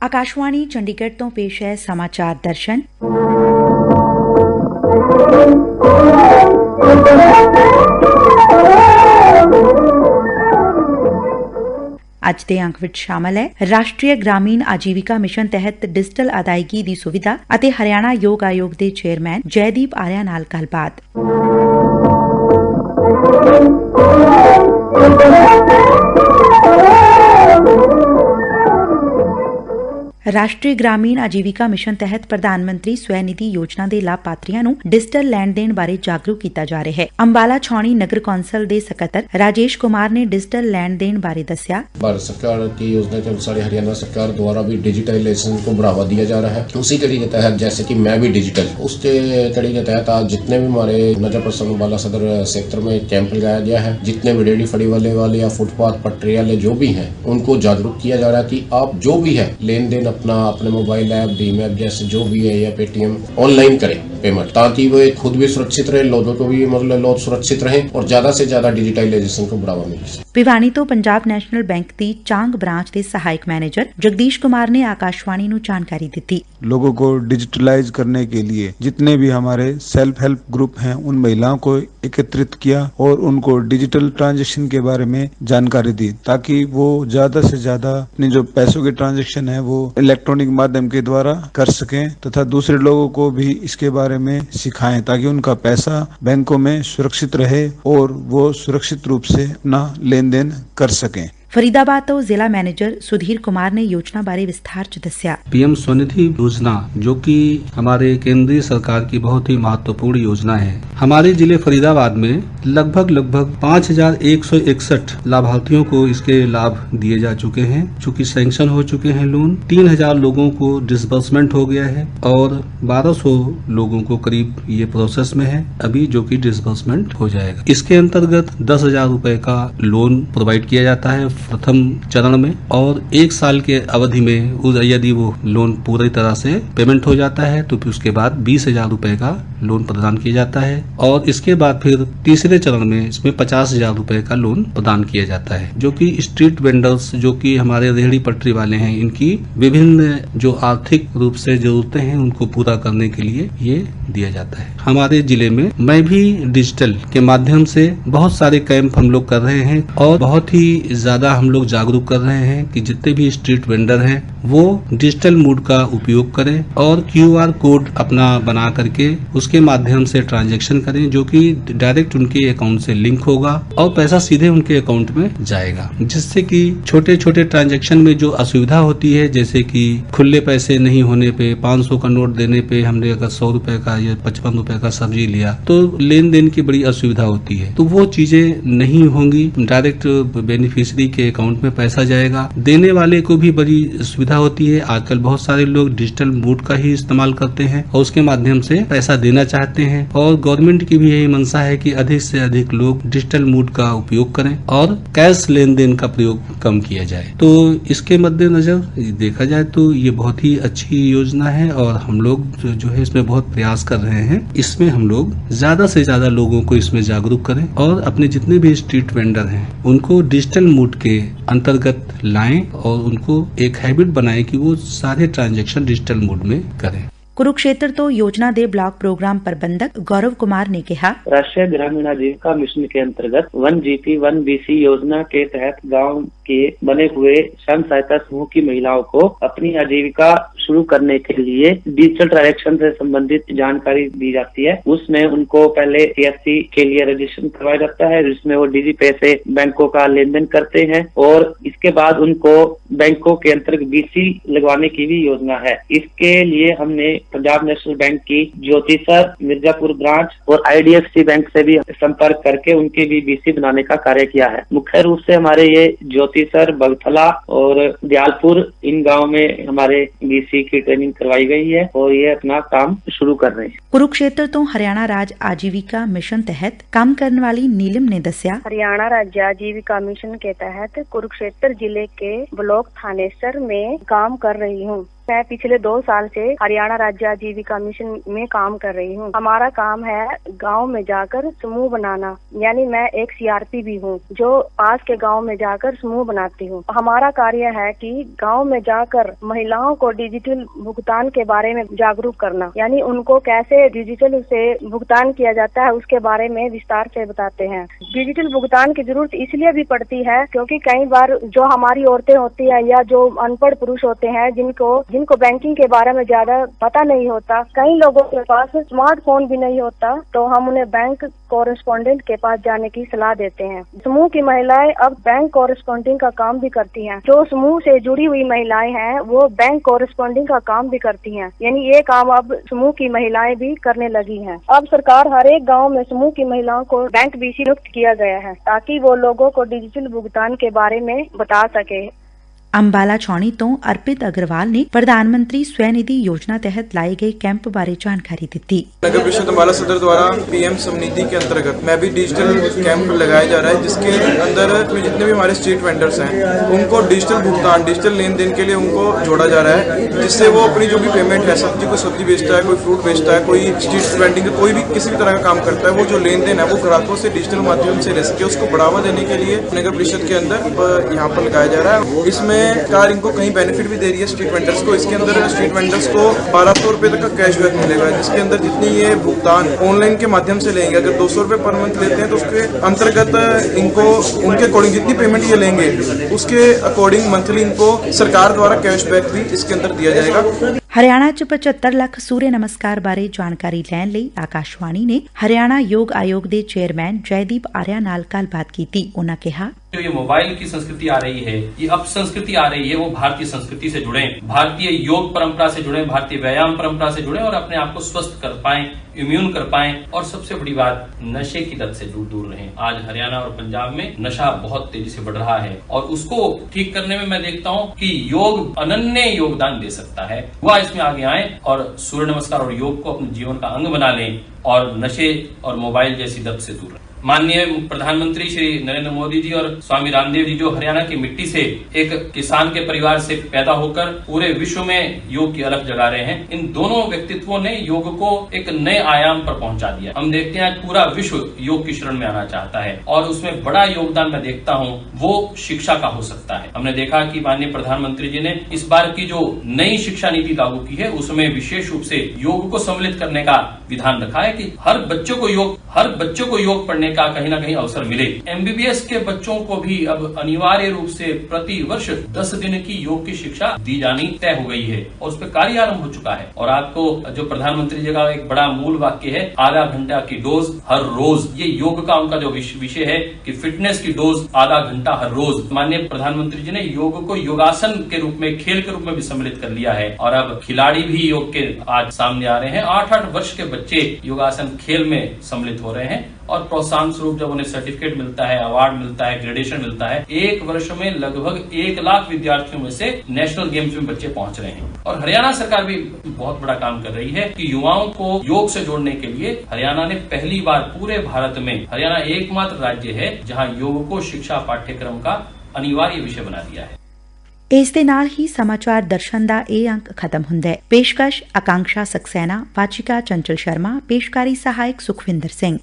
ਆਕਾਸ਼ਵਾਣੀ ਚੰਡੀਗੜ੍ਹ ਤੋਂ ਪੇਸ਼ ਹੈ ਸਮਾਚਾਰ ਦਰਸ਼ਨ। ਅੱਜ ਦੇ ਅੰਕ ਵਿੱਚ ਸ਼ਾਮਲ ਹੈ ਰਾਸ਼ਟਰੀ ਗ੍ਰਾਮੀਣ ਆਜੀਵਿਕਾ ਮਿਸ਼ਨ ਤਹਿਤ ਡਿਜੀਟਲ ਅਦਾਇਗੀ ਦੀ ਸੁਵਿਧਾ ਅਤੇ ਹਰਿਆਣਾ ਯੋਗ ਆਯੋਗ ਦੇ ਚੇਅਰਮੈਨ ਜੈਦੀਪ ਆਰਿਆ ਨਾਲ ਗੱਲਬਾਤ। ਰਾਸ਼ਟਰੀ ਗ੍ਰਾਮੀਣ ਆਜੀਵਿਕਾ ਮਿਸ਼ਨ ਤਹਿਤ ਪ੍ਰਧਾਨ ਮੰਤਰੀ ਸਵੈ ਨਿਧੀ ਯੋਜਨਾ ਦੇ ਲਾਭਪਾਤਰੀਆਂ ਨੂੰ ਡਿਜੀਟਲ ਲੈਣ ਦੇਣ ਬਾਰੇ ਜਾਗਰੂਕ ਕੀਤਾ ਜਾ ਰਿਹਾ ਹੈ। ਅੰਬਾਲਾ ਛਾਉਣੀ ਨਗਰ ਕੌਂਸਲ ਦੇ ਸਕੱਤਰ राजेश कुमार ने डिजिटल लेन देन बारे दस्या। भारत सरकार की योजना के अनुसार हरियाणा सरकार द्वारा भी डिजिटलाइजेशन को बढ़ावा दिया जा रहा है। उसी कड़ी के तहत जैसे कि मैं भी डिजिटल, उसके कड़ी के तहत आज जितने भी हमारे नगर परिषद अंबाला सदर क्षेत्र में कैंप लगाया गया है, जितने भी रेडी फड़ी वाले या फुटपाथ पटरी वाले जो भी हैं उनको जागरूक किया जा रहा है कि आप जो भी है लेन देन अपने मोबाइल ऐप भीम ऐप जैसे जो भी है या पेटीएम ऑनलाइन करें पेमेंट, ताकि वो खुद भी सुरक्षित रहे, लोगों को भी मतलब लोग सुरक्षित रहे और ज्यादा से ज्यादा डिजिटलाइजेशन को बढ़ावा मिले। ਭਿਵਾਨੀ ਤੋਂ ਪੰਜਾਬ ਨੈਸ਼ਨਲ ਬੈਂਕ ਦੀ ਚਾਂਗ ब्रांच के सहायक मैनेजर जगदीश कुमार ने आकाशवाणी ਨੂੰ जानकारी दी। लोगों को डिजिटलाइज करने के लिए जितने भी हमारे सेल्फ हेल्प ग्रुप हैं उन महिलाओं को एकत्रित किया और उनको डिजिटल ट्रांजैक्शन के बारे में जानकारी दी, ताकि वो ज्यादा से ज्यादा अपने जो पैसों के ट्रांजैक्शन है वो इलेक्ट्रॉनिक माध्यम के द्वारा कर सकें तथा दूसरे लोगों को भी इसके बारे में सिखाएं, ताकि उनका पैसा बैंकों में सुरक्षित रहे और वो सुरक्षित रूप से अपना लेन देन कर सकें। फरीदाबाद तो जिला मैनेजर सुधीर कुमार ने योजना बारे विस्तार च दस्या। पीएम स्वनिधि योजना जो कि हमारे केंद्रीय सरकार की बहुत ही महत्वपूर्ण योजना है, हमारे जिले फरीदाबाद में लगभग 5161 लाभार्थियों को इसके लाभ दिए जा चुके हैं। चूँकि सैंक्शन हो चुके हैं लोन, 3000 लोगों को डिसबर्समेंट हो गया है और 1200 लोगों को करीब ये प्रोसेस में है अभी, जो कि डिसबर्समेंट हो जाएगा। इसके अंतर्गत 10,000 रुपए का लोन प्रोवाइड किया जाता है प्रथम चरण में, और 1 साल के अवधि में यदि वो लोन पूरी तरह से पेमेंट हो जाता है तो फिर उसके बाद 20,000 रुपए का लोन प्रदान किया जाता है, और इसके बाद फिर तीसरे चरण में इसमें 50,000 रुपए का लोन प्रदान किया जाता है, जो कि स्ट्रीट वेंडर्स जो कि हमारे रेहड़ी पटरी वाले हैं, इनकी विभिन्न जो आर्थिक रूप से जरूरतें हैं उनको पूरा करने के लिए ये दिया जाता है। हमारे जिले में मैं भी डिजिटल के माध्यम से बहुत सारे कैंप हम लोग कर रहे हैं और बहुत ही ज्यादा हम लोग जागरूक कर रहे हैं कि जितने भी स्ट्रीट वेंडर हैं वो डिजिटल मोड का उपयोग करें और QR कोड अपना बना करके उसके माध्यम से ट्रांजैक्शन करें, जो कि डायरेक्ट उनके अकाउंट से लिंक होगा और पैसा सीधे उनके अकाउंट में जाएगा, जिससे कि छोटे छोटे ट्रांजैक्शन में जो असुविधा होती है, जैसे कि खुले पैसे नहीं होने पे 500 का नोट देने पे हमने अगर 100 रुपए का या 55 रुपए का सब्जी लिया तो लेन देन की बड़ी असुविधा होती है, तो वो चीजें नहीं होंगी। डायरेक्ट बेनिफिशियरी के अकाउंट में पैसा जाएगा। देने वाले को भी बड़ी सुविधा होती है। आजकल बहुत सारे लोग डिजिटल मोड का ही इस्तेमाल करते हैं और उसके माध्यम से पैसा देना चाहते हैं, और गवर्नमेंट की भी यही मंशा है कि अधिक से अधिक लोग डिजिटल मोड का उपयोग करें और कैश लेन देन का प्रयोग कम किया जाए। तो इसके मद्देनजर देखा जाए तो ये बहुत ही अच्छी योजना है और हम लोग जो है इसमें बहुत प्रयास कर रहे हैं। इसमें हम लोग ज्यादा से ज्यादा लोगों को इसमें जागरूक करें और अपने जितने भी स्ट्रीट वेंडर हैं उनको डिजिटल मोड के अंतर्गत लाएं और उनको एक हैबिट बनाएं कि वो सारे ट्रांजैक्शन डिजिटल मोड में करें। कुरुक्षेत्र तो योजना दे ब्लॉक प्रोग्राम प्रबंधक गौरव कुमार ने कहा, राष्ट्रीय ग्रामीण आजीविका मिशन के अंतर्गत 1GP 1BC योजना के तहत गांव के बने हुए स्वयं सहायता समूह की महिलाओं को अपनी आजीविका शुरू करने के लिए डिजिटल ट्रांजैक्शन से संबंधित जानकारी दी जाती है। उसमें उनको पहले CSC के लिए रजिस्ट्रेशन करवाया जाता है, जिसमें वो DigiPay से बैंकों का लेन देन करते हैं, और इसके बाद उनको बैंकों के अंतर्गत BC लगवाने की भी योजना है। इसके लिए हमने पंजाब नेशनल बैंक की ज्योति सर मिर्जापुर ब्रांच और IDFC बैंक से भी संपर्क करके उनकी भी BC बनाने का कार्य किया है। मुख्य रूप से हमारे ये ज्योति सर, बगथला और दयालपुर, इन गाँव में हमारे BC की ट्रेनिंग करवाई गई है और ये अपना काम शुरू कर रहे हैं। कुरुक्षेत्र तो हरियाणा राज्य आजीविका मिशन तहत काम करने वाली नीलम ने दस्या, हरियाणा राज्य आजीविका मिशन के तहत कुरुक्षेत्र जिले के ब्लॉक थानेसर में काम कर रही हूँ। मैं पिछले 2 साल से हरियाणा राज्य आजीविका मिशन में काम कर रही हूँ। हमारा काम है गांव में जाकर समूह बनाना, यानी मैं एक सीआरपी भी हूँ जो पास के गांव में जाकर समूह बनाती हूँ। हमारा कार्य है कि गांव में जाकर महिलाओं को डिजिटल भुगतान के बारे में जागरूक करना, यानी उनको कैसे डिजिटल से भुगतान किया जाता है उसके बारे में विस्तार से बताते हैं। डिजिटल भुगतान की जरूरत इसलिए भी पड़ती है क्योंकि कई बार जो हमारी औरतें होती है या जो अनपढ़ पुरुष होते हैं जिनको बैंकिंग के बारे में ज्यादा पता नहीं होता, कई लोगों के पास स्मार्टफोन भी नहीं होता, तो हम उन्हें बैंक कॉरेस्पॉन्डेंट के पास जाने की सलाह देते हैं। समूह की महिलाएं अब बैंक कॉरेस्पॉन्डिंग का काम भी करती हैं। जो समूह से जुड़ी हुई महिलाएं हैं वो बैंक कॉरेस्पॉन्डिंग का काम भी करती हैं, यानी ये काम अब समूह की महिलाएं भी करने लगी हैं। अब सरकार हर एक गाँव में समूह की महिलाओं को बैंक बीसी नियुक्त किया गया है ताकि वो लोगों को डिजिटल भुगतान के बारे में बता सके। अंबाला छौणी ਤੋਂ अर्पित अग्रवाल ने प्रधानमंत्री स्वनिधि योजना तहत लाए गए कैंप बारे जानकारी दी। नगर परिषद अंबाला सदर द्वारा पीएम स्वनिधि के अंतर्गत मैं भी डिजिटल कैंप लगाया जा रहा है, जिसके अंदर जितने भी हमारे स्ट्रीट वेंडर्स हैं उनको डिजिटल भुगतान, डिजिटल लेन देन के लिए उनको जोड़ा जा रहा है, जिससे वो अपनी जो भी पेमेंट है, सब्जी बेचता है, कोई फ्रूट बेचता है, कोई स्ट्रीट वेंडिंग कोई भी किसी भी तरह का काम करता है, वो जो लेन देन है वो ग्राहकों से डिजिटल माध्यम से ले सके, उसको बढ़ावा देने के लिए नगर परिषद के अंदर यहाँ पर लगाया जा रहा है। इसमें सरकार इनको कहीं बेनिफिट भी दे रही है स्ट्रीट वेंडर्स को। इसके अंदर स्ट्रीट वेंडर्स को 1200 रुपए तक का कैशबैक मिलेगा, जिसके अंदर जितनी ये भुगतान ऑनलाइन के माध्यम से लेंगे, अगर 200 रुपए पर मंथ लेते हैं तो उसके अंतर्गत इनको उनके अकॉर्डिंग जितनी पेमेंट ये लेंगे उसके अकॉर्डिंग मंथली इनको सरकार द्वारा कैशबैक भी इसके अंदर दिया जाएगा। हरियाणा च 75 ਲੱਖ सूर्य नमस्कार बारे जानकारी लैण लई आकाशवाणी ने हरियाणा योग आयोग के चेयरमैन जयदीप आर्या नाल गलबात कीती। उन्होंने कहा, जो ये मोबाइल की संस्कृति आ रही है, ये अपसंस्कृति आ रही है, वो भारतीय संस्कृति से जुड़े, भारतीय योग परंपरा से जुड़े, भारतीय व्यायाम परंपरा से जुड़े और अपने आप को स्वस्थ कर पाएं, इम्यून कर पाएं और सबसे बड़ी बात नशे की लत से दूर रहें। आज हरियाणा और पंजाब में नशा बहुत तेजी से बढ़ रहा है और उसको ठीक करने में मैं देखता हूँ कि योग अनन्य योगदान दे सकता है। वह इसमें आगे आए और सूर्य नमस्कार और योग को अपने जीवन का अंग बना लें और नशे और मोबाइल जैसी लत से दूर रहें। माननीय प्रधानमंत्री श्री नरेंद्र मोदी जी और स्वामी रामदेव जी जो हरियाणा की मिट्टी से एक किसान के परिवार से पैदा होकर पूरे विश्व में योग की अलख जगा रहे हैं, इन दोनों व्यक्तित्वों ने योग को एक नए आयाम पर पहुंचा दिया। हम देखते हैं पूरा विश्व योग की शरण में आना चाहता है और उसमें बड़ा योगदान मैं देखता हूं वो शिक्षा का हो सकता है। हमने देखा कि माननीय प्रधानमंत्री जी ने इस बार की जो नई शिक्षा नीति लागू की है उसमें विशेष रूप से योग को सम्मिलित करने का विधान रखा है कि हर बच्चों को योग पढ़ने का कहीं ना कहीं अवसर मिले। एमबीबीएस के बच्चों को भी अब अनिवार्य रूप से प्रति वर्ष 10 दिन की योग की शिक्षा दी जानी तय हो गई है और उस पर कार्य आरंभ हो चुका है। और आपको जो प्रधानमंत्री जी का एक बड़ा मूल वाक्य है, आधा घंटा की डोज हर रोज, ये योग का उनका जो विषय है कि फिटनेस की डोज आधा घंटा हर रोज। माननीय प्रधानमंत्री जी ने योग को योगासन के रूप में, खेल के रूप में भी सम्मिलित कर लिया है और अब खिलाड़ी भी योग के आज सामने आ रहे हैं। 8-8 वर्ष के बच्चे योगासन खेल में सम्मिलित हो रहे हैं और प्रोत्साहन स्वरूप जब उन्हें सर्टिफिकेट मिलता है, अवार्ड मिलता है, ग्रेडेशन मिलता है, एक वर्ष में लगभग 1 लाख विद्यार्थियों में से नेशनल गेम्स में बच्चे पहुंच रहे हैं। और हरियाणा सरकार भी बहुत बड़ा काम कर रही है कि युवाओं को योग से जोड़ने के लिए हरियाणा ने पहली बार पूरे भारत में, हरियाणा एकमात्र राज्य है जहां योग को शिक्षा पाठ्यक्रम का अनिवार्य विषय बना दिया है। ਇਸ ਦੇ ਨਾਲ ਹੀ ਸਮਾਚਾਰ ਦਰਸ਼ਨ ਦਾ ਇਹ ਅੰਕ ਖਤਮ ਹੁੰਦਾ ਹੈ। ਪੇਸ਼ਕਸ਼ ਆਕਾਂक्षा ਸਕਸੈਨਾ, ਵਾਚਿਕਾ ਚੰਚਲ ਸ਼ਰਮਾ, ਪੇਸ਼ਕਾਰੀ ਸਹਾਇਕ ਸੁਖਵਿੰਦਰ ਸਿੰਘ।